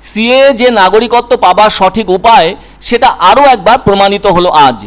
CAA যে নাগরিকত্ব পাবার সঠিক উপায় সেটা আরও একবার প্রমাণিত হলো আজ।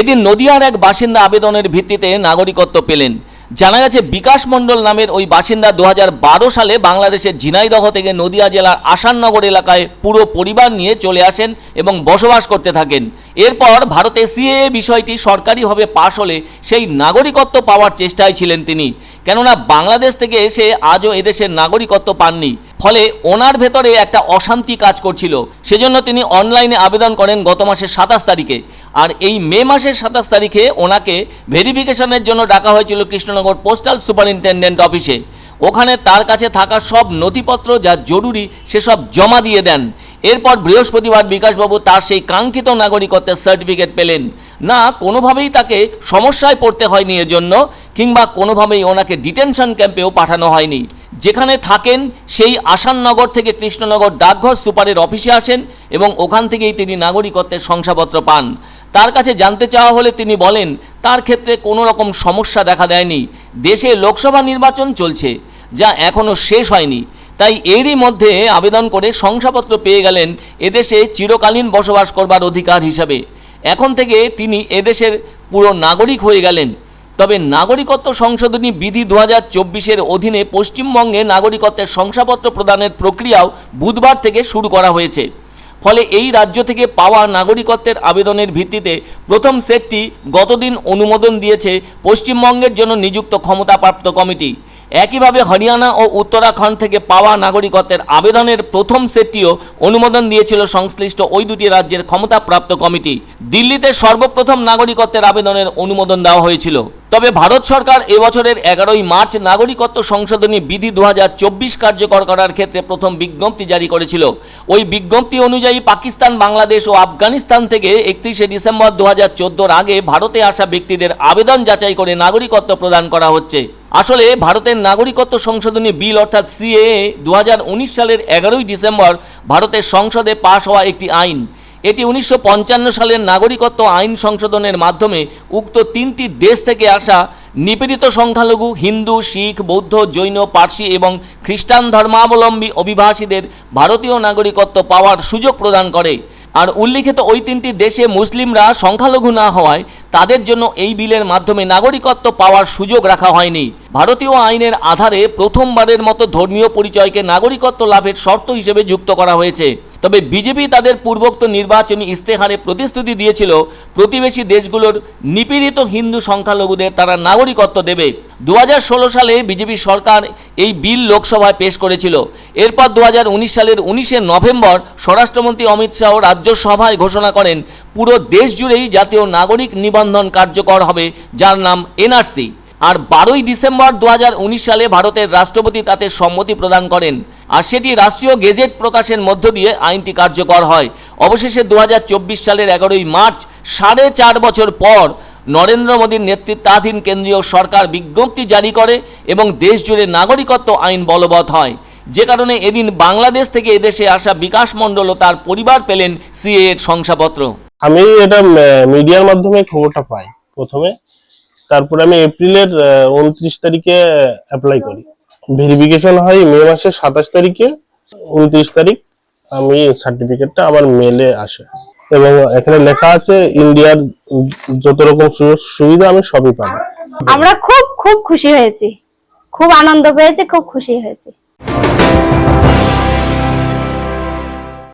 এদিন নদিয়ার এক বাসিন্দা আবেদনের ভিত্তিতে নাগরিকত্ব পেলেন। জানা গেছে বিকাশ মণ্ডল নামের ওই বাসিন্দা 2012 সালে বাংলাদেশের ঝিনাইদহ থেকে নদিয়া জেলার আসাননগর এলাকায় পুরো পরিবার নিয়ে চলে আসেন এবং বসবাস করতে থাকেন। এরপর ভারতে সিএএ বিষয়টি সরকারিভাবে পাশ হলে সেই নাগরিকত্ব পাওয়ার চেষ্টায় ছিলেন তিনি, কেননা বাংলাদেশ থেকে এসে আজও এদেশের নাগরিকত্ব পাননি। ফলে ওনার ভেতরে একটা অশান্তি কাজ করছিল, সেজন্য তিনি অনলাইনে আবেদন করেন গত মাসের 27 তারিখে। আর এই মে মাসের 27 তারিখে ওনাকে ভেরিফিকেশনের জন্য ডাকা হয়েছিল কৃষ্ণনগর পোস্টাল সুপারিনটেন্ডেন্ট অফিসে। ওখানে তার কাছে থাকা সব নথিপত্র যা জরুরি সেসব জমা দিয়ে দেন। এরপর বৃহস্পতিবার বিকাশবাবু তার সেই কাঙ্ক্ষিত নাগরিকত্বের সার্টিফিকেট পেলেন। না কোনোভাবেই তাকে সমস্যায় পড়তে হয়নি এজন্য, কিংবা কোনোভাবেই ওনাকে ডিটেনশন ক্যাম্পেও পাঠানো হয়নি। যেখানে থাকেন সেই আসাননগর থেকে কৃষ্ণনগর ডাকঘর সুপারের অফিসে আসেন এবং ওখান থেকেই তিনি নাগরিকত্বের শংসাপত্র পান। তার কাছে জানতে চাওয়া হলে তিনি বলেন তার ক্ষেত্রে কোনো রকম সমস্যা দেখা দেয়নি। দেশে লোকসভা নির্বাচন চলছে, যা এখনও শেষ হয়নি, তাই এরই মধ্যে আবেদন করে শংসাপত্র পেয়ে গেলেন এদেশে চিরকালীন বসবাস করবার অধিকার হিসাবে। এখন থেকে তিনি এদেশের পুরো নাগরিক হয়ে গেলেন। তবে নাগরিকত্ব সংশোধনী বিধি 2024-এর অধীনে পশ্চিমবঙ্গে নাগরিকত্বের শংসাপত্র প্রদানের প্রক্রিয়াও বুধবার থেকে শুরু করা হয়েছে। ফলে এই রাজ্য থেকে পাওয়া নাগরিকত্বের আবেদনের ভিত্তিতে প্রথম সেটটি গতদিন অনুমোদন দিয়েছে পশ্চিমবঙ্গের জন্য নিযুক্ত ক্ষমতাপ্রাপ্ত কমিটি। একইভাবে হরিয়ানা ও উত্তরাখণ্ড থেকে পাওয়া নাগরিকত্বের আবেদনের প্রথম সেটটিও অনুমোদন দিয়েছিল সংশ্লিষ্ট ওই দুটি রাজ্যের ক্ষমতাপ্রাপ্ত কমিটি। দিল্লিতে সর্বপ্রথম নাগরিকত্বের আবেদনের অনুমোদন দেওয়া হয়েছিল। তবে ভারত সরকার এবছরের 11ই মার্চ নাগরিকত্ব সংশোধনী বিধি 2024 কার্যকর করার ক্ষেত্রে প্রথম বিজ্ঞপ্তি জারি করেছিল। ওই বিজ্ঞপ্তি অনুযায়ী পাকিস্তান, বাংলাদেশ ও আফগানিস্তান থেকে 31শে ডিসেম্বর 2014-র আগে ভারতে আসা ব্যক্তিদের আবেদন যাচাই করে নাগরিকত্ব প্রদান করা হচ্ছে। আসলে ভারতের নাগরিকত্ব সংশোধনী বিল অর্থাৎ সিএএ 2019 সালের 11ই ডিসেম্বর ভারতের সংসদে পাশ হওয়া একটি আইন। এটি 1955 সালের নাগরিকত্ব আইন সংশোধনের মাধ্যমে উক্ত 3টি দেশ থেকে আসা নিপীড়িত সংখ্যালঘু হিন্দু, শিখ, বৌদ্ধ, জৈন, পার্সি এবং খ্রিস্টান ধর্মাবলম্বী অভিবাসীদের ভারতীয় নাগরিকত্ব পাওয়ার সুযোগ প্রদান করে। আর উল্লিখিত ওই 3টি দেশে মুসলিমরা সংখ্যালঘু না হওয়ায় তাদের জন্য এই বিলের মাধ্যমে নাগরিকত্ব পাওয়ার সুযোগ রাখা হয়নি। ভারতীয় আইনের আধারে প্রথমবারের মতো ধর্মীয় পরিচয়কে নাগরিকত্ব লাভের শর্ত হিসেবে যুক্ত করা হয়েছে। তবে বিজেপি তাদের পূর্বোক্ত নির্বাচনী ইস্তেহারে প্রতিশ্রুতি দিয়েছিল প্রতিবেশী দেশগুলোর নিপীড়িত হিন্দু সংখ্যালঘুদের তারা নাগরিকত্ব দেবে। 2016 সালে বিজেপি সরকার এই বিল লোকসভায় পেশ করেছিল। এরপর 2019 সালের 19শে নভেম্বর স্বরাষ্ট্রমন্ত্রী অমিত শাহ রাজ্যসভায় ঘোষণা করেন পুরো দেশ জুড়েই জাতীয় নাগরিক নিবন্ধন কার্যকর হবে, যার নাম এনআরসি। আর 12ই ডিসেম্বর 2019 সালে ভারতের রাষ্ট্রপতি তাতে সম্মতি প্রদান করেন, আর সেটি রাষ্ট্রীয় গেজেট প্রকাশের মধ্য দিয়ে আইনটি কার্যকর হয়। অবশেষে 2024 সালের 11ই মার্চ 4.5 বছর পর নরেন্দ্র মোদীর নেতৃত্বাধীন কেন্দ্রীয় সরকার বিজ্ঞপ্তি জারি করে এবং দেশ জুড়ে নাগরিকত্ব আইন বলবৎ হয়। যে কারণে এদিন বাংলাদেশ থেকে এদেশে আসা বিকাশ মণ্ডল ও তার পরিবার পেলেন সিএএর শংসাপত্র। আমি এটা মিডিয়ার মাধ্যমে খবরটা পাই প্রথমে, তারপরে আমি এপ্রিলের 29 তারিখে অ্যাপ্লাই করি। ভেরিফিকেশন হয় মে মাসের 27 তারিখে। 29 তারিখ আমি সার্টিফিকেটটা আমার মেলে আসে এবং এখানে লেখা আছে ইন্ডিয়ার যত রকম সুযোগ সুবিধা আমি সবই পাবো। আমরা খুব খুশি হয়েছি, খুব আনন্দ পেয়েছি, খুব খুশি হয়েছি।